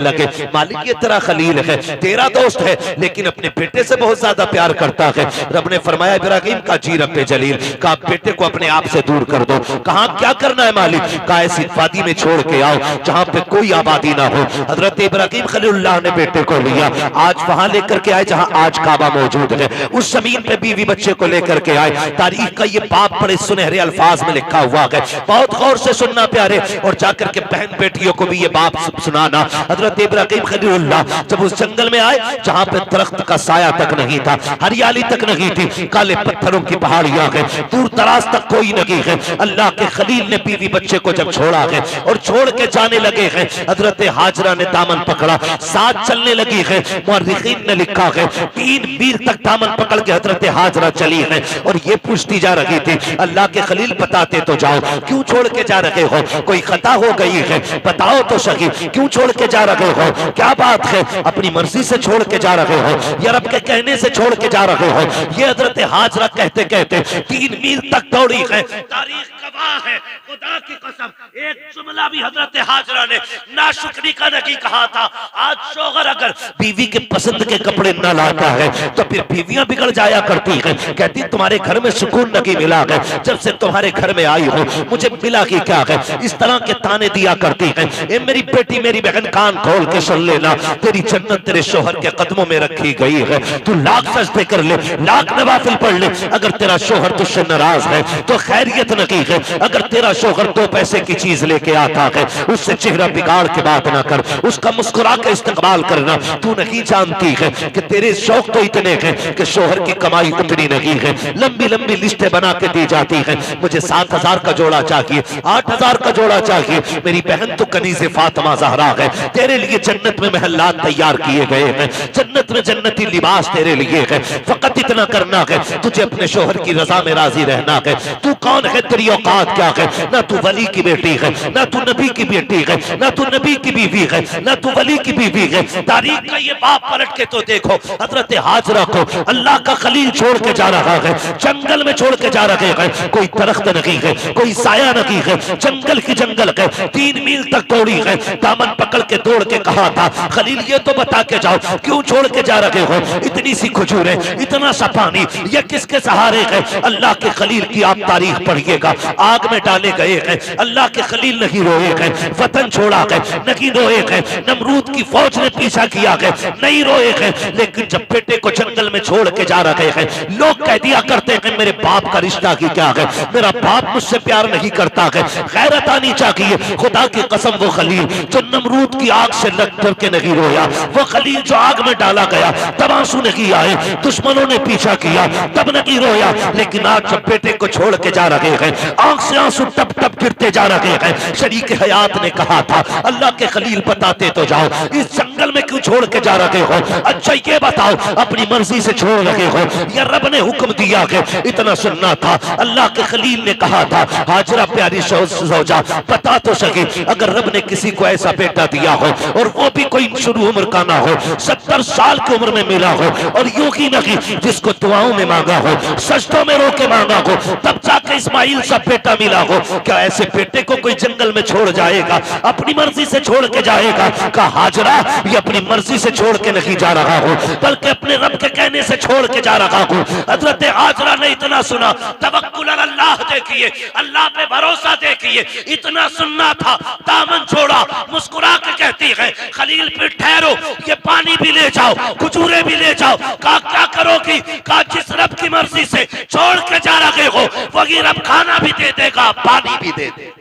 लगे, मालिक ये तेरा खलील है, तेरा दोस्त है, लेकिन अपने बेटे से बहुत ज्यादा प्यार करता है। रब ने फरमाया इब्राहिम का जी रब जलील, कहा बेटे को अपने आप से दूर कर दो। कहा क्या करना है मालिक? कहा ऐसी वादी में छोड़ के आओ जहां पे कोई आबादी ना हो। हजरत इब्राहिम खलीलुल्लाह ने बेटे को लिया, आज वहां लेकर के आए जहां आज काबा मौजूद है। उस जमीन पे बीवी बच्चे को लेकर के आए। तारीख का ये बाप बड़े सुनहरे अल्फाज में लिखा हुआ है, बहुत गौर से सुनना प्यारे, और जाकर के बहन बेटियों को भी ये बाप सुनाना। हजरत इब्राहिम खलीलुल्लाह जब उस जंगल में आए जहां पे दरख्त का साया तक नहीं था, हरियाली तक नहीं थी, काले पत्थरों की पहाड़ियां हैं, दूर दराज तक कोई नहीं है। अल्लाह के खलील ने बीवी बच्चे को जब छोड़ा है और छोड़ के जाने लगे हैं, हजरत हाजरा ने दामन पकड़ा, साथ चलने लगी है। मुअर्रिखीन ने लिखा है 3 मील तक दामन पकड़ के हजरत हाजरा चली है और ये पूछती जा रही थी, अल्लाह के खलील बताते तो जाओ, क्यों छोड़ के जा रहे हो? कोई खता हो गई है, बताओ तो सही, क्यों छोड़ के जा रहे हो? क्या बात है? अपनी मर्जी से छोड़ के जा रहे हो या रब के कहने से छोड़ के जा रहे हो? ये हजरत हाजरा कहते कहते 3 मील तक दौड़ी है। तारीख गवाह है, खुदा की कसम, एक जुमला भी हजरत हाजरा ने नाशुक्री का नहीं कहा था। आज शौहर अगर बीवी के पसंद के कपड़े न लाता है तो फिर बीवियां बिगड़ जाया करती हैं। कहती तुम्हारे घर में सुकून नहीं मिला है, जब से तुम्हारे घर में आई हो मुझे मिला कि क्या है, इस तरह के ताने दिया करती है। ए मेरी बेटी, मेरी बहन, कान खोल के सुन लेना, तेरी जन्नत तेरे शोहर के कदमों में रखी गई है। तू लाख सजदे कर ले, लाख नवाफिल पढ़ ले, अगर तेरा शोहर तुझसे नाराज है तो खैरियत नहीं है। अगर तेरा शोहर 2 पैसे की चीज लेके आता है, उससे चेहरा बिगाड़ के बात ना कर, उसका मुस्कुरा के इस्तेमाल करना। तू नहीं जानती है कि तेरे शौक तो इतने हैं कि शोहर की कमाई उतनी नहीं है। लंबी लंबी लिस्टें बना के दी जाती है, मुझे 7,000 का जोड़ा चाहिए, 8,000 का जोड़ा चाहिए। मेरी बहन तो कनीज़े फातिमा ज़हरा है, तेरे लिए जन्नत में महल्लात तैयार किए गए हैं, जन्नत में जन्नती लिबास तेरे लिए है। फकत इतना करना है, तुझे अपने शोहर की रजा में राजी रहना है। तू कौन है, तेरी औकात क्या है? ना तू वली की बेटी है, ना तू नबी की बेटी है, ना तू नबी की बीवी है, ना तू वली की बीवी है। तारीख का ये बाप पलट के तो देखो, हजरत हाजरा को अल्लाह का खलील छोड़ के जा रहा है, जंगल में छोड़ के जा रहे हैं। कोई दरख्त नहीं है, कोई साया नहीं है, जंगल की जंगल है। 3 मील तक दौड़ी है, दामन पकड़ के दौड़ के कहा था, खलील ये तो बता के जाओ, क्यों छोड़ के जा रहे हो? इतनी सी खजूरें, इतना सा पानी, ये किसके सहारे है? अल्लाह के खलील की आप तारीख पढ़िएगा, आग में डाले गए हैं, अल्लाह के खलील नहीं रोए हैं, वतन छोड़ा है नहीं रोए हैं, नमरूद की फौज ने पीछा किया है नहीं रोए हैं। लेकिन जब बेटे को जंगल में छोड़ के जा रहे हैं, लोग कह दिया करते हैं मेरे बाप का रिश्ता की क्या है, मेरा बाप मुझसे प्यार नहीं करता है। गैरत आनी चाहिए। खुदा की कसम, वो खलील जो नमरूद की आग से लग करके नहीं रोया, वो खलील जो आग में डाला गया तब आंसू नहीं आए, दुश्मनों ने पीछा किया तब नहीं रोया। लेकिन आज जब बेटे को छोड़ के जा रहे हैं, आंख से आंसू टप टप गिरते जा रहे हैं। शरीक हयात ने कहा था, अल्लाह के खलील बताते तो जाओ, इस जंगल में क्यों छोड़ के जा रहे हो? अच्छा ये बताओ, अपनी मर्जी से छोड़ रहे हो या रब ने हुक्म दिया है? इतना सुनना था। अल्लाह के खलील ने कहा था, हाजरा प्यारी सौजा, बता तो सके, अगर रब ने किसी को ऐसा बेटा दिया हो और वो भी कोई शुरू उम्र का ना हो, 70 साल की उम्र में मिला हो, और यूं ही नहीं जिसको दुआओं में मांगा हो, सजदों में रो के मांगा हो, तब जाके इस्माइल सा बेटा मिला हो, क्या ऐसे बेटे को कोई जंगल में छोड़ जाएगा? अपनी मर्जी से छोड़ के जाएगा? कहा हाजरा, ये अपनी मर्जी से छोड़ के नहीं जा रहा हो, बल्कि अपने रब के कहने से छोड़ के जा रहा हूं। हजरत हाजरा ने इतना सुना, तवक्कुल अल्लाह देखिए, अल्लाह पे भरोसा देखिए, इतना सुनना था। दामन छोड़ा, मुस्कुरा के कहती है, खलील फिर ठहरो, ये पानी भी ले जाओ, खजूरें भी ले जाओ। कहा क्या करोगी? कहा जिस रब की मर्जी से छोड़ के जा रहे हो वही रब खाना भी दे देगा, पानी भी दे देगा।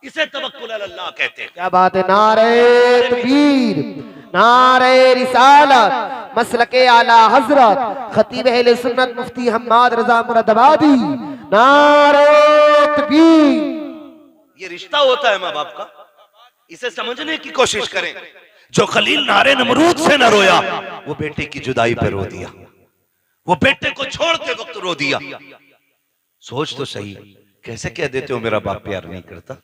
इसे तवक्कुल अल्लाह कहते हैं। क्या बात है। नारे तकबीर, नारे रिसालत, मसलके आला हजरत खतीब अहले सुन्नत मुफ्ती हम्माद रजा मुरादाबादी, नारे तकबीर। ये रिश्ता होता है माँ बाप का, इसे समझने की कोशिश करें। जो खलील नारे नमरूद से न रोया, वो बेटे की जुदाई पे रो दिया, वो बेटे को छोड़ते वक्त रो दिया। सोच तो सही, कैसे कह देते हो मेरा बाप प्यार नहीं करता?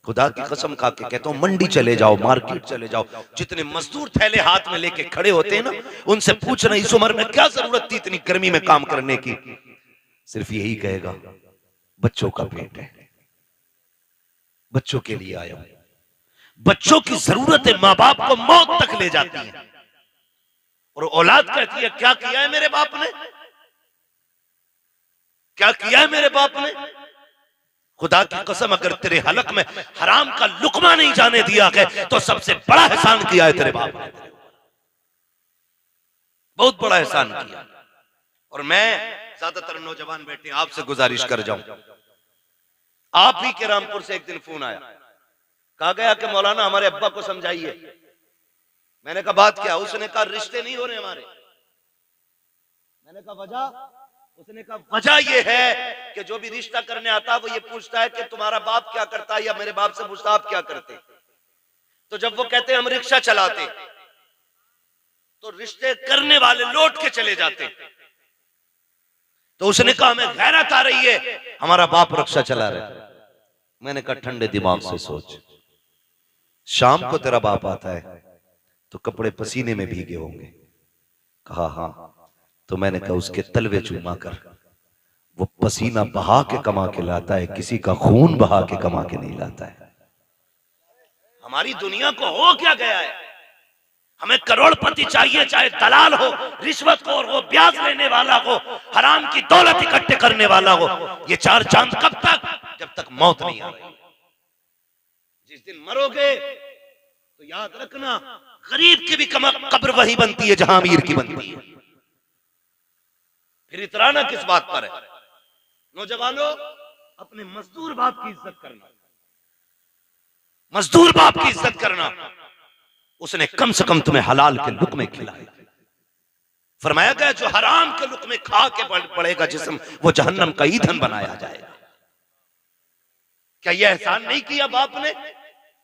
खुदा की कसम खा के कहता हूं, मंडी चले जाओ, मार्केट चले जाओ, जितने मजदूर थैले हाथ में लेके खड़े होते हैं ना, उनसे पूछना इस उम्र में क्या जरूरत थी इतनी गर्मी में काम करने की? सिर्फ यही कहेगा, बच्चों का पेट है, बच्चों के लिए आया हूं। बच्चों की जरूरतें माँ बाप को मौत तक ले जाती हैं और औलाद कहती है क्या किया है मेरे बाप ने, क्या किया है मेरे बाप ने। खुदा की कसम अगर तेरे हलक में हराम का लुकमा नहीं जाने दिया है तो सबसे बड़ा एहसान किया है तेरे बाप ने, बहुत बड़ा एहसान किया। और मैं ज्यादातर नौजवान बेटे आपसे गुजारिश कर जाऊं, आप ही के रामपुर से एक दिन फोन आया, कहा गया कि मौलाना हमारे अब्बा को समझाइए। मैंने कहा बात क्या, उसने कहा रिश्ते नहीं हो रहे हमारे। मैंने कहा वजह, उसने कहा वजह यह है कि जो भी रिश्ता करने आता है वो ये पूछता है कि तुम्हारा बाप क्या करता है, या मेरे बाप से पूछता आप क्या करते। तो जब वो कहते हम रिक्शा चलाते तो रिश्ते करने वाले लौट के चले जाते। तो उसने कहा हमें गैरत आ रही है, हमारा बाप रिक्शा चला रहा है। मैंने कहा ठंडे दिमाग से सोच, शाम को तेरा बाप आता है तो कपड़े पसीने में भीगे होंगे। कहा हाँ। तो मैंने कहा उसके तलवे चूमा कर, वो पसीना बहा के कमा के लाता है, किसी का खून बहा के कमा के नहीं लाता है। हमारी दुनिया को हो क्या गया है, हमें करोड़पति चाहिए, चाहे दलाल हो, रिश्वतखोर हो, ब्याज लेने वाला हो, हराम की दौलत इकट्ठे करने वाला हो। ये चार चांद कब तक, जब तक मौत नहीं आ रही। जिस दिन मरोगे तो याद रखना गरीब की भी कब्र वही बनती है जहां अमीर की बनती है। फिर इतराना किस बात पर है। नौजवानों, अपने मजदूर बाप की इज्जत करना, मजदूर बाप की इज्जत करना। उसने कम से कम तुम्हें हलाल के लुक़मे खिलाए। फरमाया गया जो हराम के लुक़मे खा के पड़ेगा जिस्म, वो जहन्नम का ईंधन बनाया जाएगा। क्या यह एहसान नहीं किया बाप ने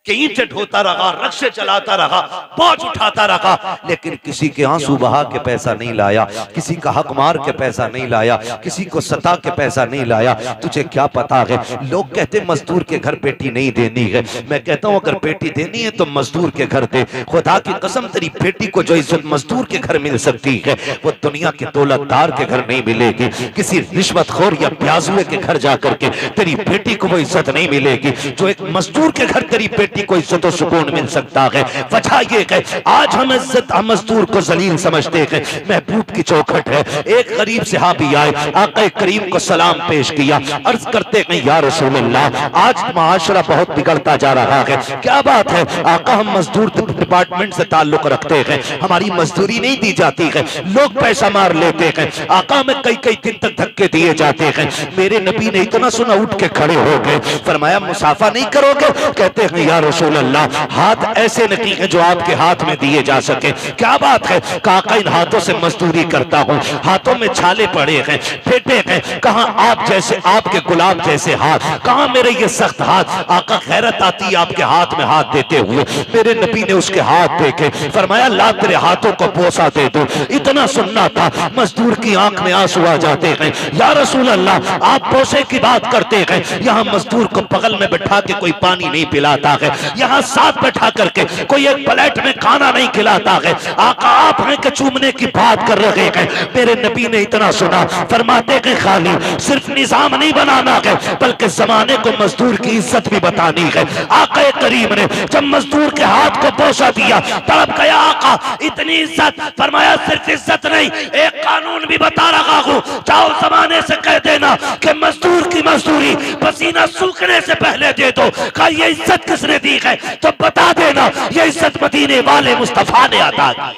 कि ईंटें ढोता रहा, रक्शे चलाता रहा, बोझ उठाता रहा, लेकिन किसी के आंसू बहा के पैसा नहीं लाया, किसी का हक मार के पैसा नहीं लाया, किसी को सता के पैसा नहीं लाया। तुझे क्या पता है, लोग कहते मजदूर के घर बेटी नहीं देनी है। मैं कहता हूं अगर बेटी देनी है तो मजदूर के घर दे। खुदा की कसम तेरी बेटी को जो इज्जत मजदूर के घर मिल सकती है वो दुनिया के दौलतदार के घर नहीं मिलेगी। किसी रिश्वतखोर या प्याजुए के घर जाकर के तेरी बेटी को वो इज्जत नहीं मिलेगी जो एक मजदूर के घर तेरी बेटी को इज्जत और सुकून मिल सकता है। वजह ये है आज हम इज्जत मजदूर को जलील समझते हैं। महबूब की चौखट है, एक गरीब सहाबी आए, आका करीम को सलाम पेश किया, अर्ज करते हैं या रसूल अल्लाह आज माशरा बहुत बिगड़ता जा रहा है, क्या बात है। आका हम मजदूर डिपार्टमेंट से ताल्लुक रखते हैं, हमारी मजदूरी नहीं दी जाती है, लोग पैसा मार लेते हैं, आका में कई कई दिन तक धक्के दिए जाते हैं। मेरे नबी ने इतना सुना उठ के खड़े हो गए, फरमाया मुसाफा नहीं करोगे। कहते हैं या रसूल अल्लाह हाथ ऐसे नहीं है जो आपके हाथ में दिए जा सके। क्या बात है। काका इन हाथों से मजदूरी करता हूँ, हाथों में छाले पड़े हैं, फेटे हैं, कहाँ आप जैसे आपके गुलाब जैसे हाथ, कहाँ मेरे ये सख्त हाथ। आका खैरत आती है आपके हाथ में हाथ देते हुए। मेरे नबी ने उसके हाथ देखे, फरमाया ला तेरे हाथों को बोसा दे दो। इतना सुनना था, मजदूर की आंख में आंसू आ जाते हैं। या रसूल अल्लाह आप बोसे की बात करते हैं, यहाँ मजदूर को बगल में बैठा के कोई पानी नहीं पिलाता है, यहाँ साथ बैठा करके कोई एक प्लेट में खाना नहीं खिलाता है। आका आप हैं कि चूमने की बात कर रहे हैं। मेरे नबी ने इतना सुना, फरमाते कि खाली सिर्फ निजाम नहीं बनाना है बल्कि जमाने को मजदूर की इज्जत भी बतानी है। आका करीम ने जब मजदूर के हाथ को बोसा दिया तड़प गया आका, इतनी इज्जत। फरमाया सिर्फ इज्जत नहीं, एक कानून भी बता रहा हूं, जाओ जमाने से कह देना कि मजदूर की मजदूरी पसीना सूखने से पहले दे दो। कहा ये इज्जत किसने दी है तो बता देना ये इज्जत मदीने वाले मुस्तफा ने अता की।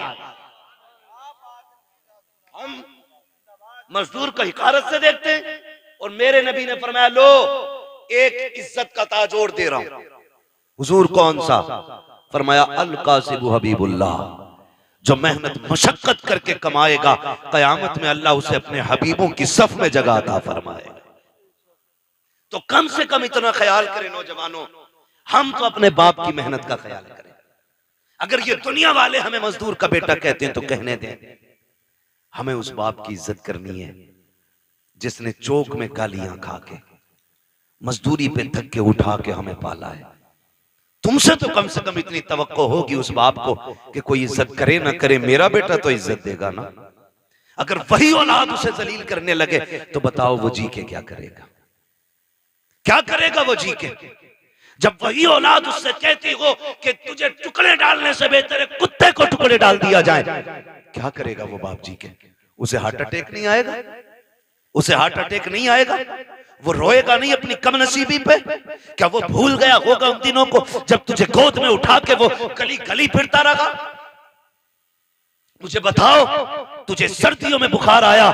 हम मजदूर को हिकारत से देखते हैं और मेरे नबी ने फरमाया लो एक इज्जत का ताज और दे रहा हूं। हुजूर कौन सा? फरमाया अल कासिबु हबीबुल्लाह, जो मेहनत मशक्कत करके कमाएगा कयामत में अल्लाह उसे अपने हबीबों की सफ में जगह अता फरमाएगा। तो कम से कम इतना ख्याल करें नौजवानों, हम तो अपने बाप की मेहनत का ख्याल करें। अगर ये दुनिया वाले हमें मजदूर का बेटा कहते हैं तो कहने दें, हमें उस बाप की इज्जत करनी है जिसने चौक में गालियां खा के मजदूरी पे धक्के उठा के हमें पाला है। तुमसे तो कम से कम इतनी तवक्को होगी उस बाप को कि कोई इज्जत करे ना करे, मेरा बेटा तो इज्जत देगा ना। अगर वही औलाद उसे जलील करने लगे तो बताओ वो जी के क्या करेगा, क्या करेगा वो जी के। जब वही औलाद उससे कहती हो कि तुझे टुकड़े डालने से बेहतर है कुत्ते को टुकड़े डाल दिया जाए, क्या करेगा वो बाप जी के? उसे हार्ट अटैक नहीं आएगा? उसे हार्ट अटैक नहीं आएगा? वो रोएगा नहीं अपनी कमनसीबी पे? क्या वो भूल गया होगा उन दिनों को जब तुझे गोद में उठा के वो गली गली फिरता रहा? मुझे बताओ, तुझे सर्दियों में बुखार आया,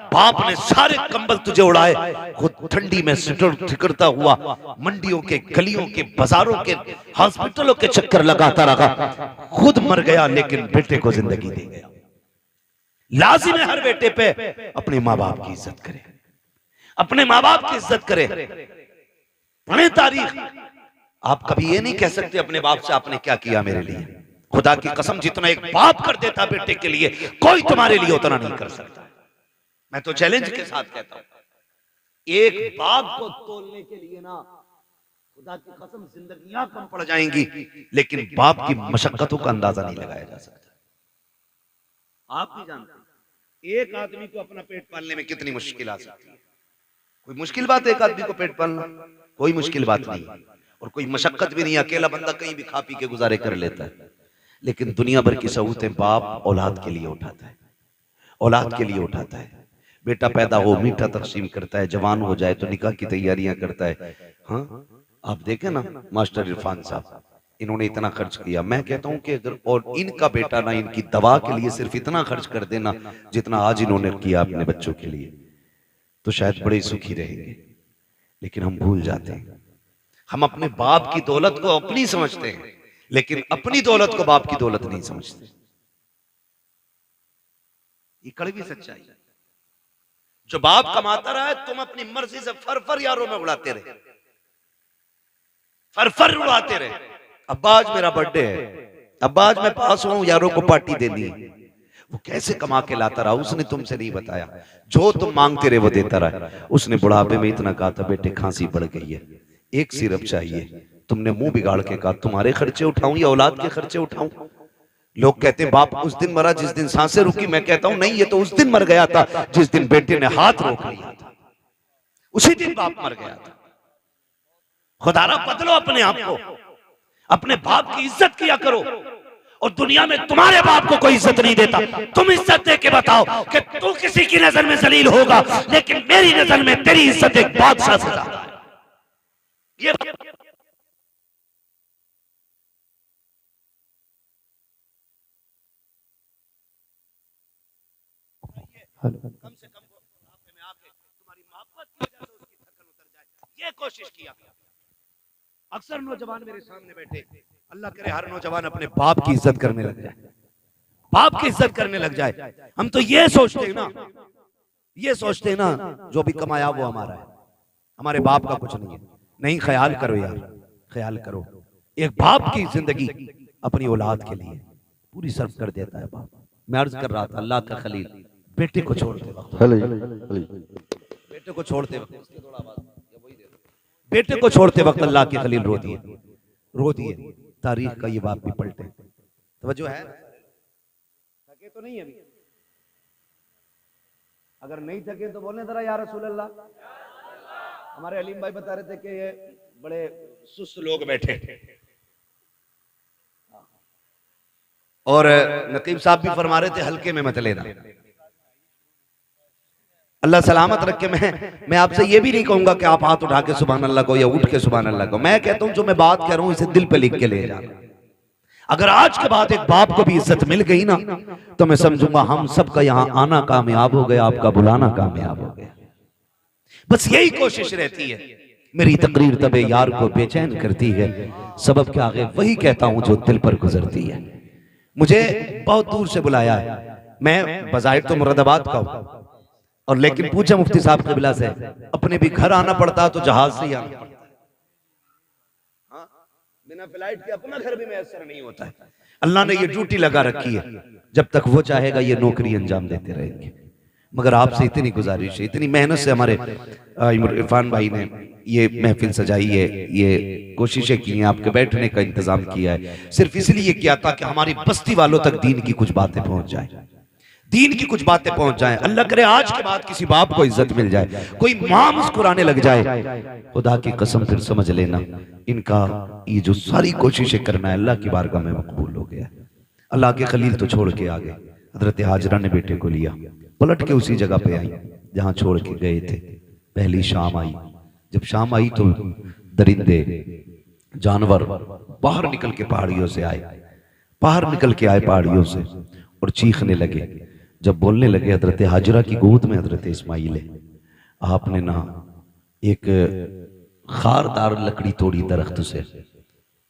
बाप ने सारे कंबल तुझे उड़ाए, खुद ठंडी में ठिकरता हुआ मंडियों के, गलियों के, बाजारों के, हॉस्पिटलों के चक्कर लगाता रहा, खुद मर गया लेकिन बेटे को जिंदगी दे गया। लाजिम है हर बेटे पे अपने माँ बाप की इज्जत करे, अपने माँ बाप की इज्जत करे। पढ़े तारीख। आप कभी ये नहीं कह सकते अपने बाप से आपने क्या किया मेरे लिए। खुदा की कसम, जितना एक बाप कर देता बेटे के लिए, कोई तुम्हारे लिए उतना नहीं कर सकता। मैं तो चैलेंज के साथ कहता हूं, एक बाप को तोलने के लिए ना खुदा की कसम जिंदगियां कम पड़ जाएंगी, लेकिन बाप की मशक्कतों का अंदाजा नहीं लगाया जा सकता। आप भी जानते हैं एक आदमी को अपना पेट पालने में कितनी मुश्किल आ सकती है। कोई मुश्किल बात है एक आदमी को पेट पालना? कोई मुश्किल बात नहीं, और कोई मशक्कत भी नहीं। अकेला बंदा कहीं भी खा पी के गुजारे कर लेता है, लेकिन दुनिया भर की सहूलतें बाप औलाद के लिए उठाता है, औलाद के लिए उठाता है। बेटा पैदा हो मीठा तकसीम करता है, जवान हो जाए तो निकाह की तैयारियां करता है। हाँ, आप देखें ना मास्टर इरफान साहब, इन्होंने इतना खर्च किया। मैं कहता हूं कि अगर और इनका बेटा ना इनकी दवा के लिए सिर्फ इतना खर्च कर देना जितना आज इन्होंने किया अपने बच्चों के लिए, तो शायद बड़े सुखी रहेंगे। लेकिन हम भूल जाते हैं, हम अपने बाप की दौलत को अपनी समझते हैं, लेकिन अपनी दौलत को बाप की दौलत नहीं समझते। ये कड़वी सच्चाई है। जो बाप कमाता रहा है, तुम अपनी मर्जी से फर यारों में उड़ाते रहे, फर उड़ाते रहे। अब्बा आज मेरा बर्थडे है, अब्बा आज मैं पास हूं, यारों को पार्टी देनी है। वो कैसे कमा के लाता रहा उसने तुमसे नहीं बताया। जो तुम मांगते रहे वो देता रहा। उसने बुढ़ापे में इतना कहा था, बेटे खांसी बढ़ गई है, एक सिरप चाहिए। तुमने मुंह बिगाड़ के कहा तुम्हारे खर्चे उठाऊं या औलाद के खर्चे उठाऊं? लोग कहते हैं बाप उस दिन मरा जिस दिन सांसें रुकी। मैं कहता हूं नहीं, ये तो उस दिन मर गया था जिस दिन बेटे ने हाथ रोक लिया था, उसी दिन बाप मर गया था। खुदारा बदलो अपने आप को, अपने बाप की इज्जत किया करो। और दुनिया में तुम्हारे बाप को कोई इज्जत नहीं देता, तुम इज्जत दे के बताओ कि तू किसी की नजर में जलील होगा, लेकिन मेरी नजर में तेरी इज्जत एक बादशाह से ज्यादा है। ये कम से कम बुढ़ापे में आके तुम्हारी मोहब्बत की वजह से उसकी थकन उतर जाए, ये कोशिश किया। अक्सर नौजवान मेरे सामने बैठे, अल्लाह करे हर नौजवान अपने बाप की इज्जत करने लग जाए, बाप की इज्जत करने लग जाए। हम तो ये सोचते हैं ना, ये सोचते हैं ना जो भी कमाया वो हमारा है, हमारे बाप का कुछ नहीं है। नहीं, ख्याल करो यार, ख्याल करो। एक बाप की जिंदगी अपनी औलाद के लिए पूरी सर्व कर देता है बाप। मैं अर्ज कर रहा था, अल्लाह का खलील बेटे को छोड़ते वक्त, बेटे को छोड़ते वक्त, बेटे को छोड़ते वक्त अल्लाह के खलील रो दिए, रो दिए। तारीख का ये बाप भी पलटे। तवज्जो है? थके तो नहीं अभी? अगर नहीं थके तो बोलने जरा या रसूल अल्लाह। हमारे अलीम भाई बता रहे थे कि ये बड़े सुस्त लोग बैठे, और नकीब साहब भी फरमा रहे थे हल्के में मत लेना। अल्लाह सलामत रखे। मैं आपसे ये भी नहीं कहूंगा कि आप हाथ उठा के सुभान अल्लाह को या उठ के सुभान अल्लाह को। मैं कहता हूं जो मैं बात कह रहा हूं इसे दिल पे लिख के ले जाना। अगर आज के बाद एक बाप को भी इज्जत मिल गई ना, तो मैं समझूंगा हम सबका यहाँ आना कामयाब हो गया, आपका बुलाना कामयाब हो गया। बस यही कोशिश रहती है। मेरी तकरीर तबे यार को बेचैन करती है, सबब के आगे वही कहता हूं जो दिल पर गुजरती है। मुझे बहुत दूर से बुलाया है, मैं बज़ाहिर तो मुरादाबाद का हूं, और लेकिन पूछा मुफ्ती साहब क़िबला से, अपने भी घर आना पड़ता तो जहाज से ही आना पड़ता। हाँ, बिना फ्लाइट के अपना घर भी मैसर नहीं होता है। अल्लाह ने ये ड्यूटी लगा रखी है, जब तक वो चाहेगा ये नौकरी अंजाम देते रहेंगे। मगर आपसे इतनी गुजारिश है, इतनी मेहनत से हमारे इरफान भाई ने ये महफिल सजाई है, ये कोशिशें की हैं, आपके बैठने का इंतजाम किया है, सिर्फ इसलिए किया था कि हमारी बस्ती वालों तक दीन की कुछ बातें पहुंच जाए, दीन की कुछ बातें पहुंच जाएं। अल्लाह करे आज के बाद किसी बाप को इज्जत मिल जाए, कोई मां मुस्कुराने लग जाए, खुदा की कसम फिर समझ लेना इनका ये जो सारी कोशिशें करना है अल्लाह की बारगाह में मकबूल हो गया। अल्लाह के खलील तो छोड़ के आ गए। हजरत हाजरा ने बेटे को लिया, पलट के उसी जगह पे आई जहां छोड़ के गए थे। पहली शाम आई, जब शाम आई तो दरिंदे जानवर बाहर निकल के पहाड़ियों से आए, बाहर निकल के आए पहाड़ियों से और चीखने लगे। जब बोलने लगे, हजरत हाजरा की गोद में हजरत इस्माइल है। आपने ना एक खारदार लकड़ी तोड़ी दरख्त से,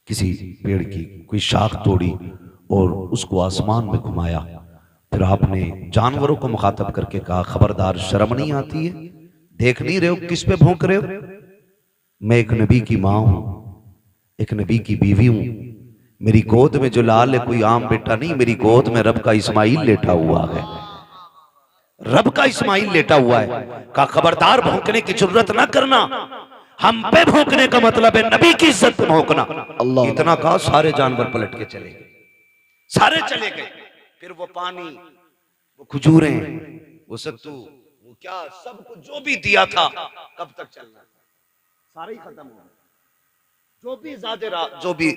किसी पेड़ की कोई शाख तोड़ी और उसको आसमान में घुमाया। फिर आपने जानवरों को मुखातब करके कहा, खबरदार, शर्म नहीं आती है? देख नहीं रहे हो किस पे भौंक रहे हो? मैं एक नबी की मां हूं, एक नबी की बीवी हूं। मेरी गोद में जो लाल है कोई आम बेटा नहीं, मेरी गोद में रब का इस्माइल लेटा हुआ है, रब का इस्माइल लेटा हुआ है। कहा खबरदार, भौंकने की जरूरत ना करना, हम पे भौंकने का मतलब है नबी की इज्जत पे भौंकना। अल्लाह। इतना कहा सारे जानवर पलट के चले गए, सारे चले गए। फिर वो पानी, वो खजूरें, वो सत्तू, वो क्या सब कुछ जो भी दिया था, कब तक चलना, सारे ही खत्म हो गए। जो भी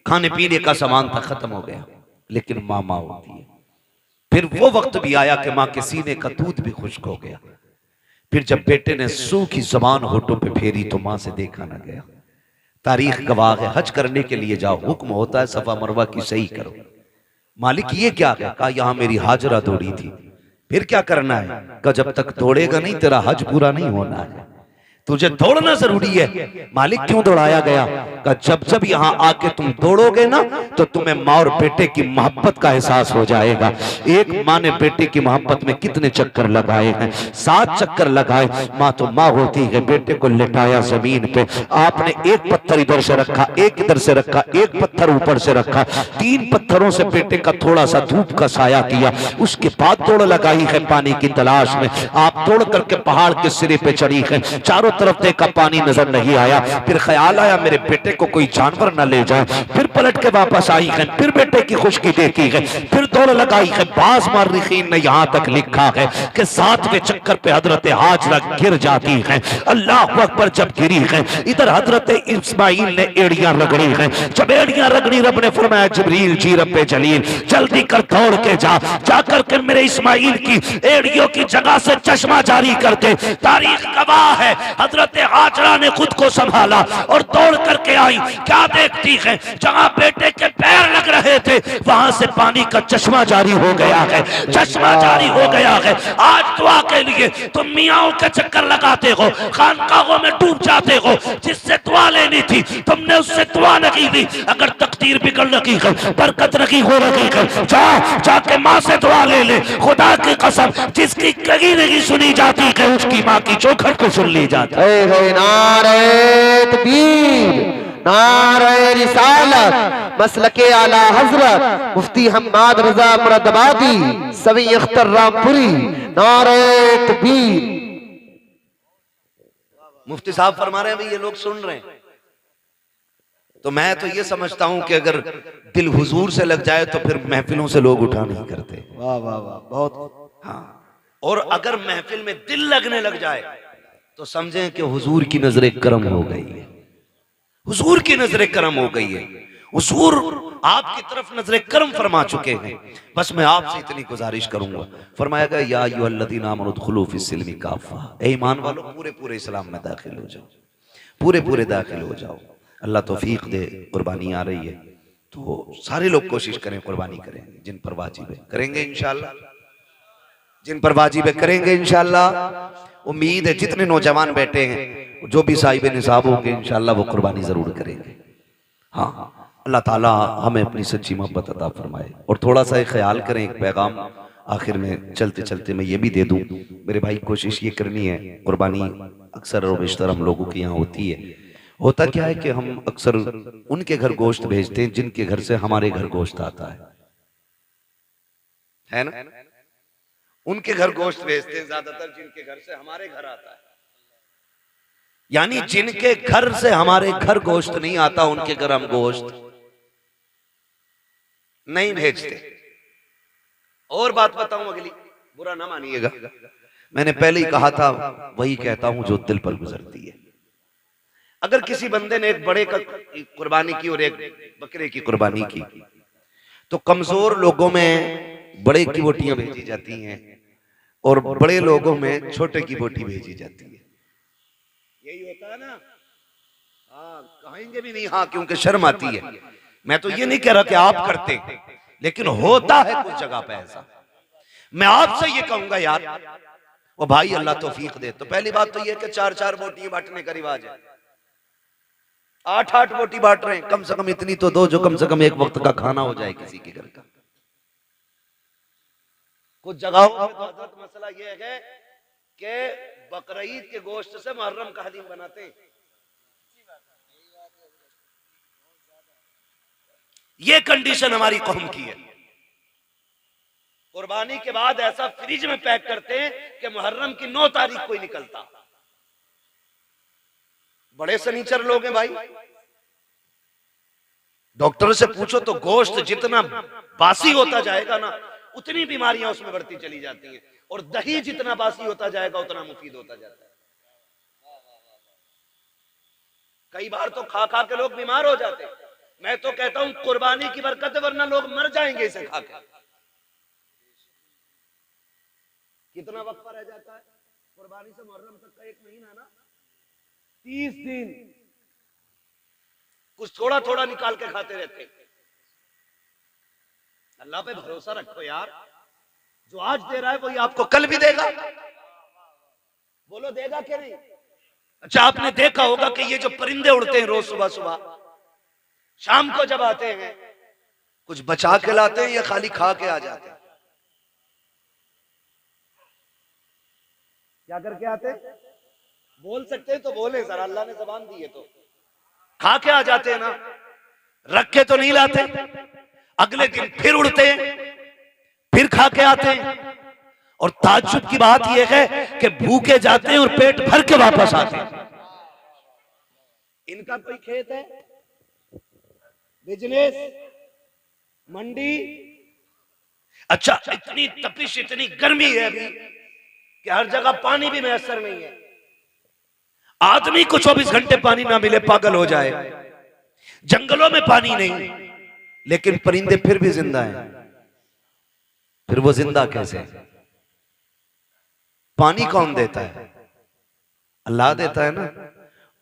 खाने पीने का सामान था खत्म हो गया। लेकिन माँ होती है। फिर वो वक्त भी आया कि माँ के सीने का दूध भी खुश्क हो गया। फिर जब बेटे ने सूखी जबान होठों पे फेरी तो माँ से देखा ना गया। तारीख गवाह है, हज करने के लिए जाओ, हुक्म होता है सफा मरवा की सही करो। मालिक ये क्या है? कहा यहाँ मेरी हाजरा दौड़ी थी। फिर क्या करना है? कहा जब तक दौड़ेगा नहीं तेरा हज पूरा नहीं होना है, तुझे दौड़ना जरूरी है। मालिक क्यों दौड़ाया गया? कहा जब जब यहाँ आके तुम दौड़ोगे ना तो तुम्हें माँ और बेटे की मोहब्बत का एहसास हो जाएगा। एक माँ ने बेटे की मोहब्बत में कितने चक्कर लगाए हैं, 7 चक्कर लगाए। माँ तो माँ होती है। बेटे को लेटाया जमीन पे, आपने एक पत्थर इधर से रखा, एक इधर से रखा, एक पत्थर ऊपर से रखा, 3 पत्थरों से बेटे का थोड़ा सा धूप का साया किया। उसके बाद दौड़ लगाई है पानी की तलाश में। आप दौड़ करके पहाड़ के सिरे पे चढ़ी है, चारों तरफ देखा पानी नजर नहीं आया। फिर ख्याल आया मेरे बेटे को कोई जानवर न ले जाए। फिर पलट के वापस आई है, फिर बेटे की खुशकी देखी है, फिर दौड़ लगाई है। बाज मार्रिखीन ने यहां तक लिखा है कि 7वें चक्कर पे हजरत हाजरा गिर जाती है। अल्लाह अकबर, जब गिरी है इधर हजरत इस्माइल ने एड़ियां रगड़ी है। जब एड़ियां रगड़ी रब ने फरमाया जिब्रील जी रब्बे जलील जल्दी कर दौड़ के जा करके मेरे इस्माइल की एड़ियों की जगह से चश्मा जारी करके। तारीख गवाह है हजरत हाजरा ने खुद को संभाला और दौड़ करके आई। क्या देखती है? जहां बेटे के पैर लग रहे थे वहां से पानी का चश्मा जारी हो गया है, चश्मा जारी हो गया है। आज दुआ के लिए तुम मियाओं के चक्कर लगाते हो, खानकाहों में डूब जाते हो। जिससे दुआ लेनी थी तुमने उससे दुआ नहीं दी। अगर तकदीर बिगड़ रही है, बरकत नहीं हो रही है, जाके माँ से दुआ ले ले। खुदा की कसम, जिसकी कहीं नहीं सुनी जाती है उसकी माँ की चौखट को सुन ली जाती है। नारे तकबीर, नारे रिसालत, मसलके आला हजरत मुफ्ती हम्माद रजा मुरादाबादी सवी अख्तर रामपुरी, नारे तकबीर। मुफ्ती साहब फरमा रहे हैं भाई ये लोग सुन रहे हैं, तो मैं तो ये समझता हूं कि अगर दिल हुजूर से लग जाए तो फिर महफिलों से लोग उठा नहीं करते। वाह वाह वाह, बहुत। हाँ, और अगर महफिल में दिल लगने लग जाए तो समझें कि हुजूर की नजर करम हो गई है, हुजूर की नजर करम हो गई है। हुजूर आपकी तरफ नजर करम फरमा चुके हैं। बस मैं आपसे इतनी गुजारिश करूंगा, फरमाया गया या अय्युहल्लज़ीना आमनू उदखुलू फिस्सिल्मि काफ़ा, ए ईमान वालों पूरे पूरे इस्लाम में दाखिल हो जाओ, पूरे पूरे दाखिल हो जाओ। अल्लाह तौफीक दे। कुर्बानी आ रही है तो सारे लोग कोशिश करें, कुर्बानी करें। जिन पर वाजिब है करेंगे इंशाअल्लाह, जिन पर वाजिब है करेंगे इंशाअल्लाह। उम्मीद है जितने नौजवान बैठे हैं जो भी साहिब निसाब होंगे इंशाअल्लाह वो कुर्बानी जरूर करेंगे। हाँ, अल्लाह ताला हमें अपनी सच्ची मोहब्बत अता फरमाए। और थोड़ा सा ख्याल करें, एक पैगाम आखिर में चलते चलते मैं ये भी दे दूं मेरे भाई, कोशिश ये करनी है, कुर्बानी अक्सर और बेशतर हम लोगों के यहाँ होती है। होता क्या है कि हम अक्सर उनके घर गोश्त भेजते हैं जिनके घर से हमारे घर गोश्त आता है ना? उनके घर गोश्त भेजते हैं ज्यादातर जिनके घर से हमारे घर आता है। यानी जिनके घर से हमारे घर गोश्त नहीं आता उनके घर हम गोश्त नहीं भेजते। और बात बताऊं अगली, बुरा ना मानिएगा, मैंने पहले ही कहा था, वही कहता हूं जो दिल पर गुजरती है। अगर किसी बंदे ने एक बड़े का कुर्बानी की और एक बकरे की कुर्बानी की, तो कमजोर लोगों में बड़े की बोटियां भेजी जाती हैं और बड़े लोगों में छोटे की बोटी भेजी जाती है। यही होता है ना? हाँ, कहेंगे भी नहीं हाँ, क्योंकि शर्म आती है। मैं तो ये नहीं कह रहा कि आप करते, लेकिन होता है कुछ जगह पे ऐसा। मैं आपसे ये कहूंगा यार, वो भाई अल्लाह तौफीक दे। तो पहली बात तो ये कि 4-4 बोटियां बांटने का रिवाज है, 8-8 बोटी बांट रहे हैं, कम से कम इतनी तो दो जो कम से कम एक वक्त का खाना हो जाए किसी के घर का। कुछ जगहों पे तो हजरत मसला ये है कि बकरीद के गोश्त से मुहर्रम का हलीम बनाते हैं। ये कंडीशन हमारी कौम की है। कुर्बानी के बाद ऐसा फ्रिज में पैक करते हैं कि मुहर्रम की 9 तारीख को ही निकलता। बड़े सनीचर लोग हैं भाई। डॉक्टर से पूछो तो गोश्त जितना बासी होता जाएगा ना, उतनी बीमारियां उसमें बढ़ती चली जाती हैं, और दही जितना बासी होता जाएगा उतना मुफीद होता जाता है। कई बार तो खा खा के लोग बीमार हो जाते हैं। मैं तो कहता हूं कुर्बानी की बरकत है, वरना लोग मर जाएंगे इसे खा के। कितना वक्फा रह जाता है कुर्बानी से मुहर्रम तक का? 1 महीना ना, 30 दिन कुछ थोड़ा थोड़ा निकाल के खाते रहते हैं। अल्लाह पे भरोसा रखो यार, जो आज दे रहा है वही आपको कल भी देगा। बोलो देगा कि नहीं? अच्छा, आपने देखा होगा कि ये जो परिंदे उड़ते हैं रोज सुबह सुबह, शाम को जब आते हैं, कुछ बचा के लाते हैं या खाली खा के आ जाते हैं? क्या करके आते हैं? बोल सकते हैं तो बोले सर, अल्लाह ने ज़बान दी है तो। खा के आ जाते हैं ना, रख के तो नहीं लाते। अगले दिन फिर उड़ते हैं, फिर खा के आते हैं। और ताज्जुब की बात यह है कि भूखे जाते हैं और पेट भर के वापस आते हैं। इनका कोई खेत है, बिजनेस, मंडी? अच्छा, इतनी तपिश, इतनी गर्मी है अभी कि हर जगह पानी भी मैसर नहीं है। आदमी को 24 घंटे पानी ना मिले पागल हो जाए। जंगलों में पानी नहीं, लेकिन परिंदे फिर भी जिंदा हैं। फिर वो जिंदा कैसे? पानी कौन देता है? अल्लाह देता है ना।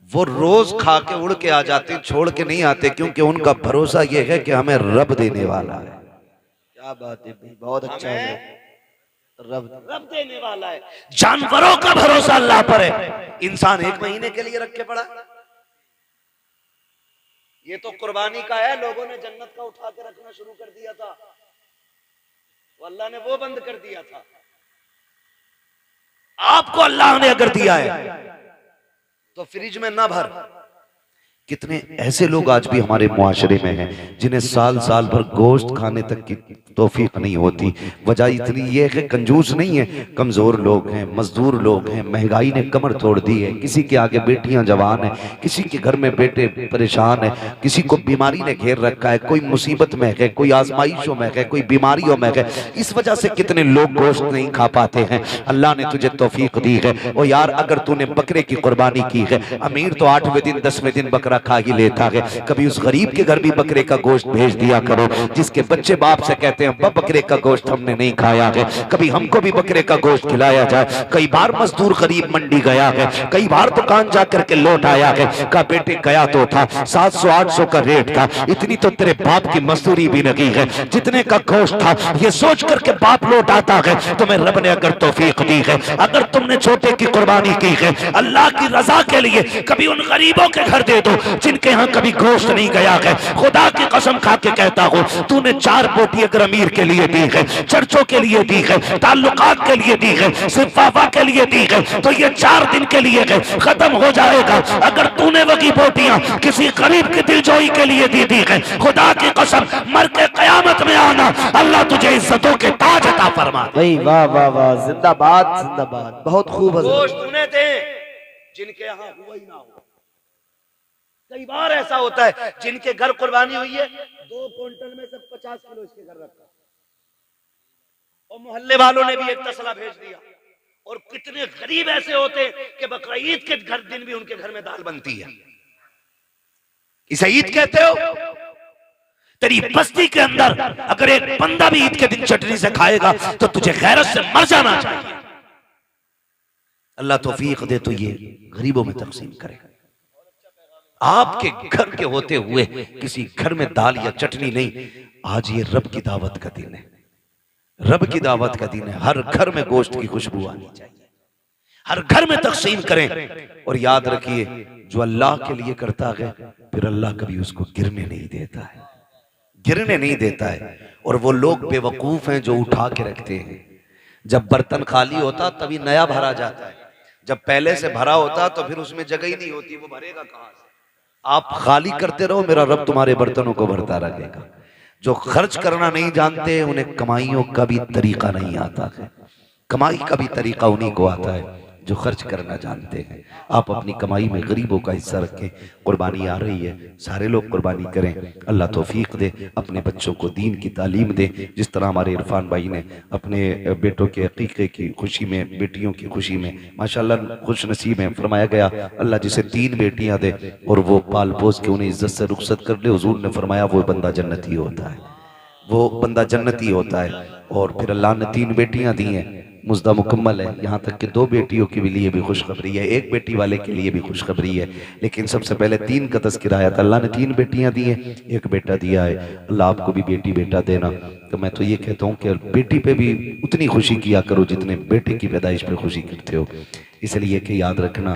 वो रोज खा के उड़ के आ जाते, छोड़ के नहीं आते, क्योंकि उनका भरोसा ये है कि हमें रब देने वाला है। क्या बात है भाई, बहुत अच्छा है। रब देने वाला है। जानवरों का भरोसा अल्लाह पर है, इंसान 1 महीने के लिए रख के पड़ा। ये तो कुर्बानी का है, लोगों ने जन्नत का उठा के रखना शुरू कर दिया था, वो अल्लाह ने वो बंद कर दिया था। आपको अल्लाह ने अगर दिया है तो फ्रिज में ना भर। कितने ऐसे लोग आज भी हमारे मुआशरे में हैं जिन्हें साल साल भर गोश्त खाने तक की तौफीक नहीं होती। वजह इतनी ये है कि कंजूस नहीं है, कमजोर लोग हैं, मजदूर लोग हैं, महंगाई ने कमर तोड़ दी है। किसी के आगे बेटियां जवान हैं, किसी के घर में बेटे परेशान है, किसी को बीमारी ने घेर रखा है, कोई मुसीबत में है, कोई आजमाइशों में है, कोई बीमारियों में है। इस वजह से कितने लोग गोश्त नहीं खा पाते हैं। अल्लाह ने तुझे तौफीक दी है। ओ यार, अगर तूने बकरे की कुर्बानी की है, अमीर तो 8वें दिन 10वें दिन बकरा खा ही लेता है, कभी उस गरीब के घर भी बकरे का गोश्त भेज दिया करो, जिसके बच्चे बाप से कहते हैं बकरे का गोश्त हमने नहीं खाया है, कभी हमको भी बकरे का गोश्त खिलाया जाए। कई बार मजदूर गरीब मंडी गया है, कई बार दुकान जाकर के लौट आया है, का बेटे गया तो था 700-800 का रेट था, इतनी तो तेरे बाप की मजदूरी भी नहीं है, जितने का गोश्त था ये सोच करके बाप लौट आता है। तुम्हें रब ने अगर तौफीक दी है, अगर तुमने छोटे की कुर्बानी की है अल्लाह की रजा के लिए, कभी उन गरीबों के घर दे दो जिनके यहाँ कभी गोश्त नहीं गया है। खुदा की कसम खा के कहता हूँ, तूने 4 बोटी अगर अमीर के लिए दी है, चर्चों के लिए दी है, ताल्लुकात के लिए दी है, सिर्फ वाफा के लिए दी है, तो ये 4 दिन के लिए है, खत्म हो जाएगा। अगर तूने वही बोटियां किसी गरीब की दिलजोई के लिए दी है, खुदा की कसम मर के कयामत में आना, अल्लाह तुझे इज्जतों के ताज अता फरमा। भाई वाह वाह वाह, जिंदाबाद जिंदाबाद, बहुत खूब। गोश्त उन्हें दे जिनके यहाँ हुआ ही ना हो। कई बार ऐसा होता है जिनके घर कुर्बानी हुई है, 2 क्विंटल में से 50 किलो इसके घर रखा। और मोहल्ले वालों ने भी एक तसला भेज दिया। और कितने गरीब ऐसे होते कि बकरा ईद के दिन भी उनके घर में दाल बनती है। इसे ईद कहते हो? तेरी बस्ती के अंदर अगर एक बंदा भी ईद के दिन चटनी से खाएगा तो तुझे गैरत से मर जाना चाहिए। अल्लाह तौफीक दे तो ये गरीबों में तकसीम करेगा। आपके घर के होते हुए किसी घर में दाल या चटनी नहीं। आज ये रब की दावत का दिन है, रब की दावत का दिन है। हर घर में गोश्त की खुशबू आनी चाहिए, हर घर में तकसीम करें। और याद रखिए, जो अल्लाह के लिए करता है फिर अल्लाह कभी उसको गिरने नहीं देता है, गिरने नहीं देता है। और वो लोग बेवकूफ हैं जो उठा के रखते हैं। जब बर्तन खाली होता तभी नया भरा जाता है, जब पहले से भरा होता तो फिर उसमें जगह ही नहीं होती, वो भरेगा कहां से? आप खाली करते रहो, मेरा रब तुम्हारे बर्तनों को भरता रहेगा। जो खर्च करना नहीं जानते उन्हें कमाइयों का भी तरीका नहीं आता है। कमाई का भी तरीका उन्हीं को आता है जो खर्च करना जानते हैं। आप अपनी कमाई में गरीबों का हिस्सा रखें। कुर्बानी आ रही है, सारे लोग कुर्बानी करें। अल्लाह तौफीक दे, अपने बच्चों को दीन की तालीम दे। जिस तरह हमारे इरफान भाई ने अपने बेटों के अकीक़े की खुशी में, बेटियों की खुशी में माशाअल्लाह खुश नसीब है। फरमाया गया अल्लाह जिसे 3 बेटियां दे और वो पाल पोस के उन्हें इज्जत से रुखसत कर ले, हुजूर ने फरमाया वो बंदा जन्नती होता है, वो बंदा जन्नती होता है। और फिर अल्लाह ने 3 बेटियां दी हैं, मुज्दा मुकम्मल है। यहाँ तक कि 2 बेटियों के लिए भी खुशखबरी है, 1 बेटी वाले के लिए भी खुशखबरी है। लेकिन सबसे पहले 3 का तज़किरा आया था। अल्लाह ने 3 बेटियां दी हैं, 1 बेटा दिया है। अल्लाह आपको भी बेटी बेटा देना। तो मैं तो ये कहता हूँ कि बेटी पे भी उतनी खुशी किया करो जितने बेटे की पैदाइश पे खुशी करते हो। इसलिए कि याद रखना,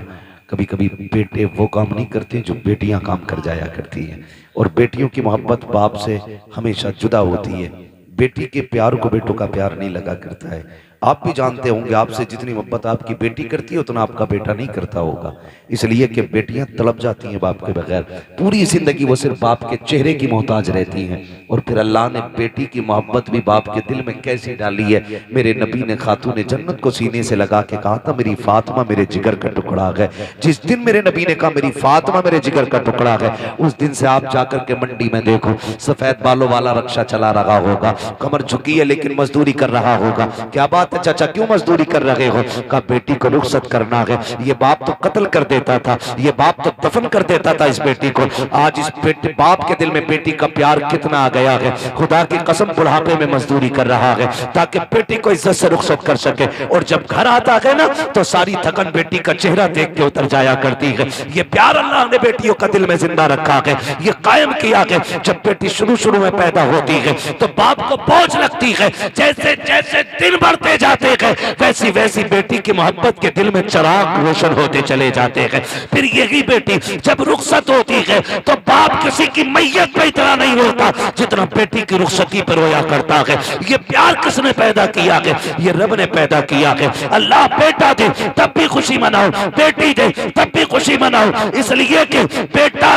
कभी कभी बेटे वो काम नहीं करते जो बेटियां काम कर जाया करती हैं। और बेटियों की मोहब्बत बाप से हमेशा जुदा होती है। बेटी के प्यार को बेटों का प्यार नहीं लगा करता है। आप भी जानते होंगे, आपसे जितनी मोहब्बत आपकी बेटी करती है उतना आपका बेटा नहीं करता होगा। इसलिए कि बेटियां तड़प जाती हैं बाप के बगैर, पूरी जिंदगी वो सिर्फ बाप के चेहरे की मोहताज रहती हैं। और फिर अल्लाह ने बेटी की मोहब्बत भी बाप के दिल में कैसी डाली है। मेरे नबी ने खातून जन्नत को सीने से लगा के कहा था, मेरी फातिमा मेरे जिगर का टुकड़ा है। जिस दिन मेरे नबी ने कहा मेरी फातिमा मेरे जिगर का टुकड़ा है, उस दिन से आप जाकर के मंडी में देखो, सफेद बालों वाला रक्षा चला रहा होगा, कमर झुकी है लेकिन मजदूरी कर रहा होगा। क्या बात है चाचा, क्यों मजदूरी कर रहे हो? कहा बेटी को रुखसत करना है। ये बाप तो कत्ल कर देता था, ये बाप तो दफन कर देता था इस बेटी को। आज इस बेटे बाप के दिल में बेटी का प्यार कितना आ गया है। खुदा की कसम बुढ़ापे में मजदूरी कर रहा है ताकि बेटी को इज्जत से रुखसत कर सके। और जब घर आता है ना तो सारी थकन बेटी का चेहरा देख के उतर जाया करती है। ये प्यार अल्लाह ने बेटियों का दिल में जिंदा रखा है, ये कायम किया है। जब बेटी शुरू शुरू में पैदा होती है तो बाप को बोझ लगती है। जैसे जैसे दिन बढ़ते जाते हैं वैसी वैसी बेटी की मोहब्बत के दिल में चिराग रोशन होते चले जाते हैं। फिर यही बेटी जब रुखसत होती है तो बाप किसी की मैयत पे इतना नहीं रोता जितना बेटी की रुखसती पर रोया करता है। ये प्यार किसने पैदा किया है? ये रब ने पैदा किया है। अल्लाह बेटा दे तब भी खुशी मनाओ, बेटी दे तब भी खुशी मनाओ, इसलिए कि बेटा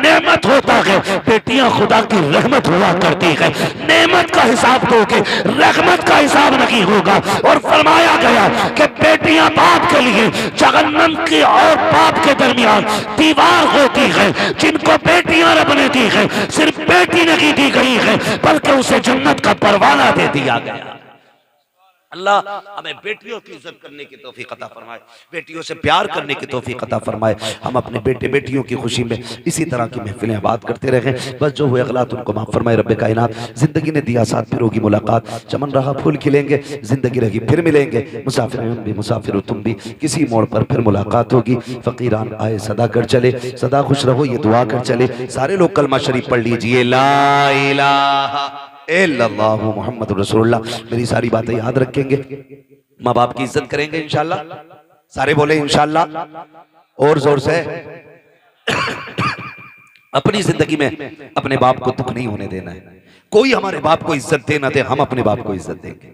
नेमत होता है, बेटियां खुदा की रहमत हुआ करती है। नेमत का हिसाब दोगे, रहमत का हिसाब नहीं होगा। और फरमाया गया कि बेटियां बाप के लिए जहन्नम की और बाप के दरमियान दीवार होती है। जिनको बेटियां रब ने दी है, सिर्फ बेटी नहीं दी गई है बल्कि उसे जन्नत का परवाना दे दिया गया। अल्लाह हमें बेटियों की इज्जत करने की तौफीक अता फरमाए, बेटियों से प्यार करने की तौफीक अता फरमाए। हम अपने बेटे बेटियों की खुशी में इसी तरह की महफिलें आबाद करते रहे। बस जो हुए अगलात उनको माफ फरमाए रब्बे कायनात। जिंदगी ने दिया साथ, फिर होगी मुलाकात, चमन रहा फूल खिलेंगे, जिंदगी रही फिर मिलेंगे। मुसाफिर हम भी, मुसाफिर तुम भी, किसी मोड़ पर फिर मुलाकात होगी। फकीरान आए सदा कर चले, सदा खुश रहो ये दुआ कर चले। सारे लोग कलमा शरीफ पढ़ लीजिए, ला इलाहा इल्लल्लाहु मुहम्मद रसूलुल्लाह। मेरी सारी बातें याद रखेंगे, माँ बाप की इज्जत करेंगे इंशाल्लाह। सारे बोले इंशाल्लाह और जोर से। अपनी जिंदगी में अपने बाप को दुख नहीं होने देना है। कोई हमारे बाप को इज्जत दे ना दे, हम अपने बाप को इज्जत देंगे।